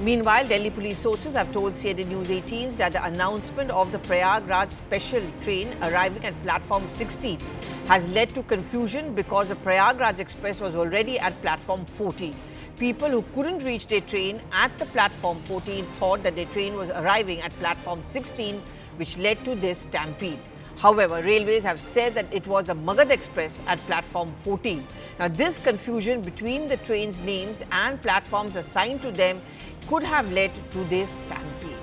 Meanwhile, Delhi police sources have told CNN News 18 that the announcement of the Prayagraj special train arriving at platform 16 has led to confusion because the Prayagraj Express was already at platform 14. People who couldn't reach their train at the platform 14 thought that their train was arriving at platform 16, which led to this stampede. However, railways have said that it was the Magad Express at platform 14. Now, this confusion between the train's names and platforms assigned to them could have led to this stampede.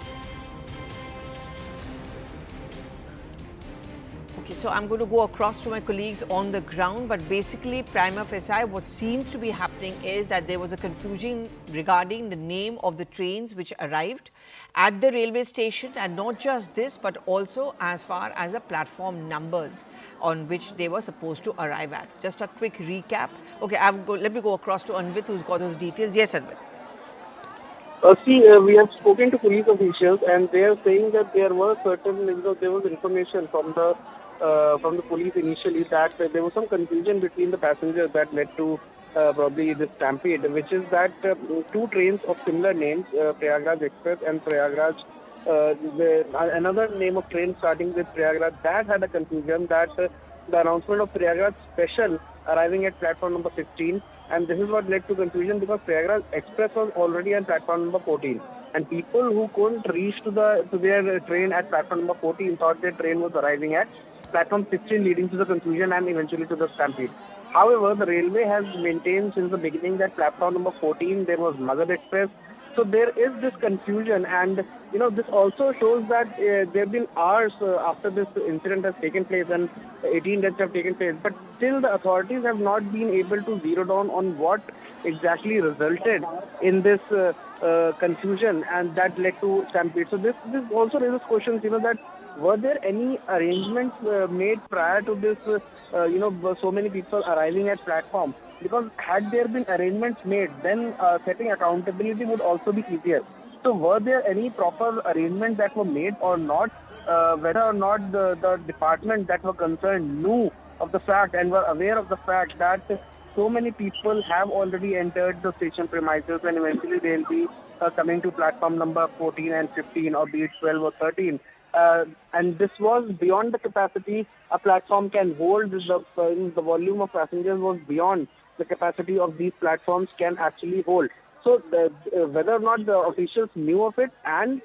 Okay, so I'm going to go across to my colleagues on the ground, but basically, prima facie, what seems to be happening is that there was a confusion regarding the name of the trains which arrived at the railway station, and not just this, but also as far as the platform numbers on which they were supposed to arrive at. Just a quick recap. Okay, let me go across to Anvit, who's got those details. Yes, Anvit. We have spoken to police officials, and they are saying that there were certain, there was information from the police initially that there was some confusion between the passengers that led to probably this stampede, which is that two trains of similar names, Prayagraj Express and Prayagraj, another name of train starting with Prayagraj, that had a confusion that the announcement of Prayagraj Special arriving at platform number 15, and this is what led to confusion because Prayagraj Express was already on platform number 14, and people who couldn't reach to their train at platform number 14 thought their train was arriving at platform 16, leading to the confusion and eventually to the stampede. However, the railway has maintained since the beginning that platform number 14 there was Magad Express. So there is this confusion, and this also shows that there have been hours after this incident has taken place and 18 deaths have taken place, but still the authorities have not been able to zero down on what exactly resulted in this confusion, and that led to stampede. So this also raises questions, that were there any arrangements made prior to this, so many people arriving at platform? Because had there been arrangements made, then setting accountability would also be easier. So were there any proper arrangements that were made or not? Whether or not the department that were concerned knew of the fact and were aware of the fact that so many people have already entered the station premises and eventually they'll be coming to platform number 14 and 15 or be it 12 or 13. And this was beyond the capacity a platform can hold. The volume of passengers was beyond the capacity of these platforms can actually hold. So whether or not the officials knew of it and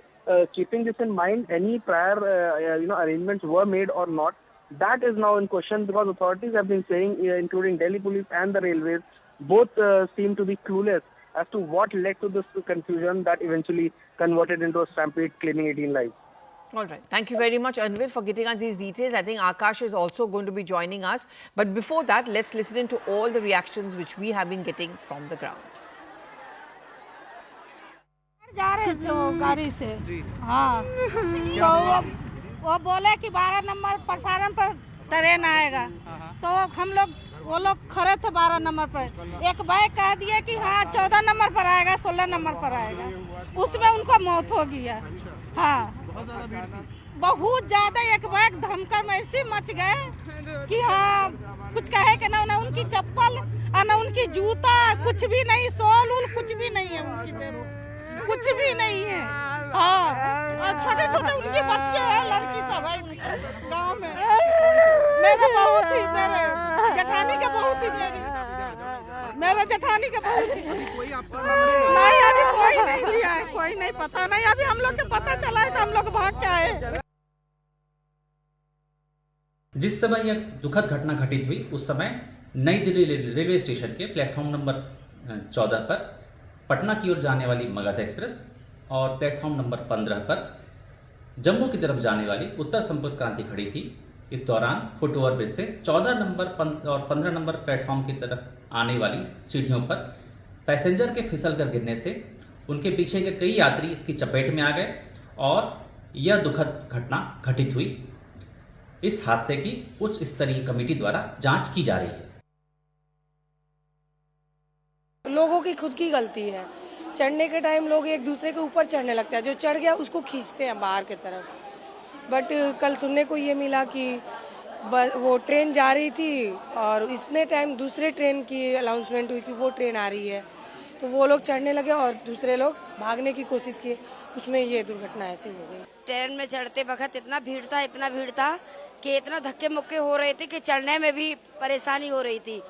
keeping this in mind, any prior arrangements were made or not, that is now in question because authorities have been saying, including Delhi police and the railways, both seem to be clueless as to what led to this confusion that eventually converted into a stampede claiming 18 lives. All right. Thank you very much, Anvit, for getting us these details. I think Akash is also going to be joining us. But before that, let's listen in to all the reactions which we have been getting from the ground. जा रहे थे वो गाड़ी से, हाँ, तो वो बोले कि 12 नंबर प्लेटफार्म पर ट्रेन आएगा, तो वो लोग खड़े थे 12 नंबर पर, एक बैग कह दिया कि हाँ 14 नंबर पर आएगा, 16 नंबर पर आएगा, उसमें उनका मौत हो गया, हाँ, बहुत ज्यादा एक बैग धमकर में ऐसे मच गए कि हाँ कुछ कहे कि ना उनकी चप्पल और ना उनकी जूता, कुछ भी नहीं, सोल उल कुछ भी नहीं है उनकी देर, कुछ भी नहीं है, हाँ, और छोटे छोटे उनके बच्चे हैं, लड़की सब है गांव में, मेरे बहू थी, मेरे जेठानी के बहू थी, मेरे जेठानी के बहू थी, नहीं अभी कोई नहीं लिया है, कोई नहीं, पता नहीं, अभी हम लोग को पता चला है तो हम लोग भाग के आए। जिस समय यह दुखद घटना घटित हुई उस समय नई दिल्ली रेलवे स्टेशन के प्लेटफॉर्म नंबर 14 पर पटना की ओर जाने वाली मगध एक्सप्रेस और प्लेटफॉर्म नंबर 15 पर जम्मू की तरफ जाने वाली उत्तर संपर्क क्रांति खड़ी थी। इस दौरान फुट ओवर ब्रिज से 14 नंबर और 15 नंबर प्लेटफॉर्म की तरफ आने वाली सीढ़ियों पर पैसेंजर के फिसल कर गिरने से उनके पीछे के कई यात्री इसकी चपेट में आ गए और यह दुखद घटना घटित हुई। इस हादसे की उच्च स्तरीय कमेटी द्वारा जांच की जा रही है। लोगों की खुद की गलती है, चढ़ने के टाइम लोग एक दूसरे के ऊपर चढ़ने लगते हैं, जो चढ़ गया उसको खींचते हैं बाहर की तरफ। बट कल सुनने को ये मिला कि वो ट्रेन जा रही थी और इतने टाइम दूसरे ट्रेन की अनाउंसमेंट हुई कि वो ट्रेन आ रही है, तो वो लोग चढ़ने लगे और दूसरे लोग भागने की कोशिश किए, उसमें ये दुर्घटना ऐसी हो गई। ट्रेन में चढ़ते वक्त इतना भीड़ था कि इतना धक्के मुक्के हो रहे थे कि चढ़ने में भी परेशानी हो रही थी।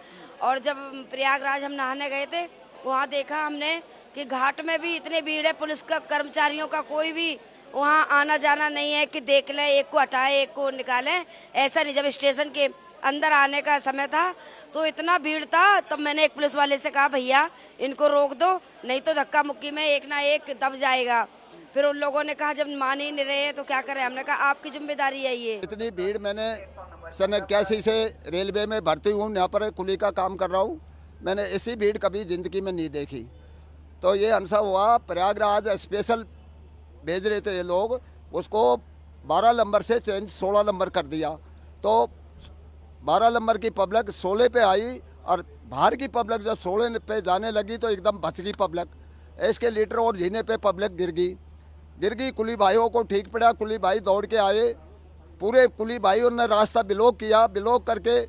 और जब प्रयागराज हम नहाने गए थे, वहाँ देखा हमने कि घाट में भी इतनी भीड़ है, पुलिस का कर्मचारियों का कोई भी वहाँ आना जाना नहीं है कि देख लें, एक को हटाएं एक को निकालें, ऐसा नहीं। जब स्टेशन के अंदर आने का समय था तो इतना भीड़ था, तब मैंने एक पुलिस वाले से कहा भैया इनको रोक दो, नहीं तो धक्का मुक्की में एक ना एक दब जाएगा। फिर उन लोगों ने कहा जब मान ही नहीं रहे हैं तो क्या करें। हमने कहा आपकी जिम्मेदारी है ये। इतनी भीड़ मैंने सन 81 से रेलवे में भर्ती हूँ, यहाँ पर कुली का काम कर रहा हूँ। मैंने ऐसी भीड़ कभी ज़िंदगी में नहीं देखी। तो ये हमसा हुआ, प्रयागराज स्पेशल भेज रहे थे ये लोग, उसको 12 नंबर से चेंज 16 नंबर कर दिया। तो 12 नंबर की पब्लिक 16 पे आई और बाहर की पब्लिक जब 16 पे जाने लगी तो एकदम बच गई पब्लिक। एस्केलेटर और जीने पे पब्लिक गिर गई। कुली भाइयों को ठीक पड़ा, कुली भाई दौड़ के आए, पूरे कुली भाइयों ने रास्ता ब्लॉक किया, ब्लॉक करके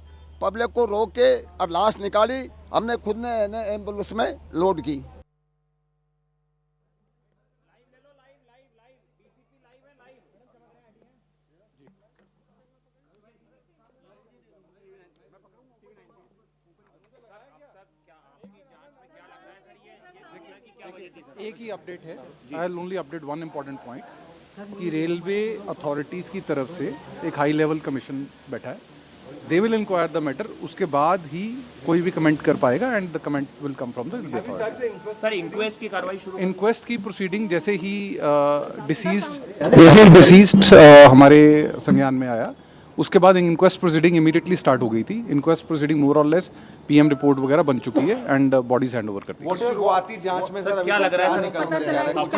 पब्लिक को रोक के और लाश निकाली। हमने खुद ने एम्बुलेंस में लोड की। एक ही अपडेट है, I will only update one important point कि रेलवे अथॉरिटीज़ की तरफ से एक हाई लेवल कमीशन बैठा है। They will inquire the matter, उसके बाद ही कोई भी कमेंट कर पाएगा and the comment will come from the railway authority. Sir inquest की कार्रवाई शुरू, इंक्वेस्ट की प्रोसीडिंग जैसे ही डिसीज्ड हमारे संज्ञान में आया, उसके बाद इंक्वेस्ट प्रोसीडिंग इमीडिएटली स्टार्ट हो गई थी। इंक्वेस्ट प्रोसीडिंग मोर और लेस पीएम रिपोर्ट वगैरह बन चुकी है एंड बॉडीज हैंड ओवर कर दी। शुरुआती जांच में सर क्या लग रहा है,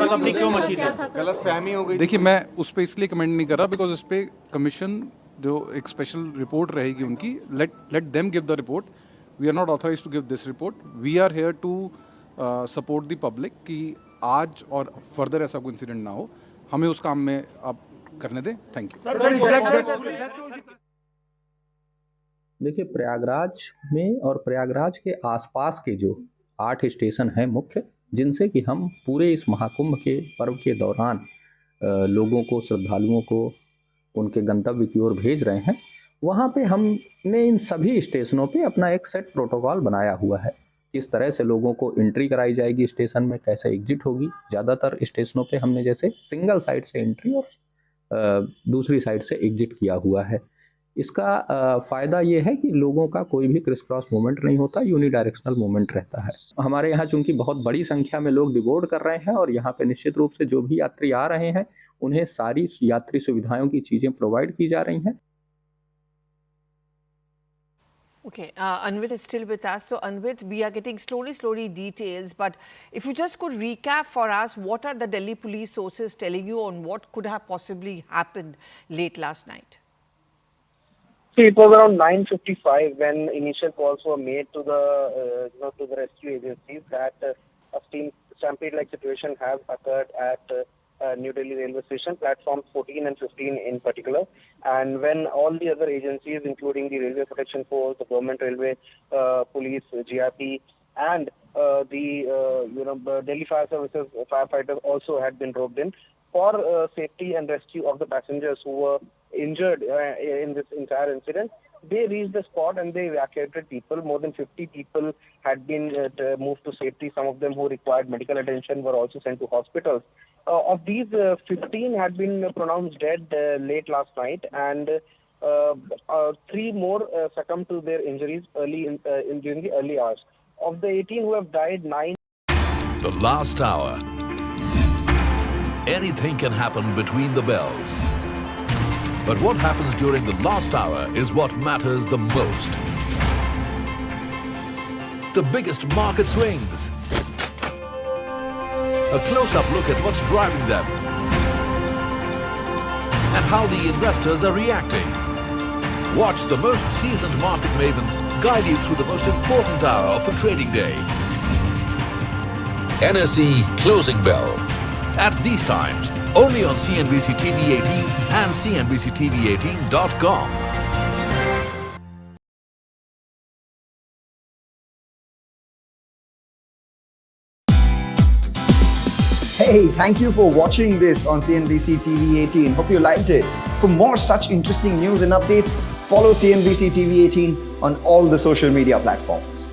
अपनी क्यों मची थी, गलतफहमी हो गई? देखिए, मैं उस पर इसलिए कमेंट नहीं कर रहा बिकॉज इस पे कमीशन जो एक स्पेशल रिपोर्ट रहेगी उनकी, let them give the report. We are not authorized to give this report. We are here to support the public कि आज और फर्दर ऐसा कोई इंसिडेंट ना हो। हमें उस काम में आप करने दें। Thank you. देखिए, प्रयागराज में और प्रयागराज के आसपास के जो 8 स्टेशन हैं मुख्य, जिनसे कि हम पूरे इस महाकुंभ के पर्व के दौरान लोगों को, श्रद्धालुओं को उनके गंतव्य की ओर भेज रहे हैं, वहाँ पे हमने इन सभी स्टेशनों पे अपना एक सेट प्रोटोकॉल बनाया हुआ है। किस तरह से लोगों को एंट्री कराई जाएगी स्टेशन में, कैसे एग्जिट होगी। ज़्यादातर स्टेशनों पे हमने जैसे सिंगल साइड से एंट्री और दूसरी साइड से एग्जिट किया हुआ है। इसका फ़ायदा ये है कि लोगों का कोई भी क्रिस क्रॉस मूवमेंट नहीं होता, यूनिडायरेक्शनल मूवमेंट रहता है। हमारे यहाँ चूंकि बहुत बड़ी संख्या में लोग डिबोर्ड कर रहे हैं और यहाँ पे निश्चित रूप से जो भी यात्री आ रहे हैं उन्हें सारी यात्री सुविधाओं की चीज़ें प्रोवाइड की जा रही हैं। Okay, Anvit is still with us. So Anvit, we are getting slowly details, but if you just could recap for us, what are the Delhi police sources telling you on what could have possibly happened late last night? See, it was around 9:55 when initial calls were made to the to the rescue agencies that a stampede-like situation has occurred at New Delhi railway station, platforms 14 and 15 in particular. And when all the other agencies, including the Railway Protection Force, the Government Railway Police, GRP, and the Delhi Fire Services firefighters also had been roped in for safety and rescue of the passengers who were injured in this entire incident. They reached the spot and they evacuated people. More than 50 people had been moved to safety. Some of them who required medical attention were also sent to hospitals. Of these, 15 had been pronounced dead late last night, and 3 more succumbed to their injuries during the early hours. Of the 18 who have died, 9. The last hour. Anything can happen between the bells. But what happens during the last hour is what matters the most. The biggest market swings. A close-up look at what's driving them. And how the investors are reacting. Watch the most seasoned market mavens guide you through the most important hour of the trading day. NSE Closing Bell. At these times, only on CNBC TV 18 and CNBCTV18.com. Hey, thank you for watching this on CNBC TV 18. Hope you liked it. For more such interesting news and updates, follow CNBC TV 18 on all the social media platforms.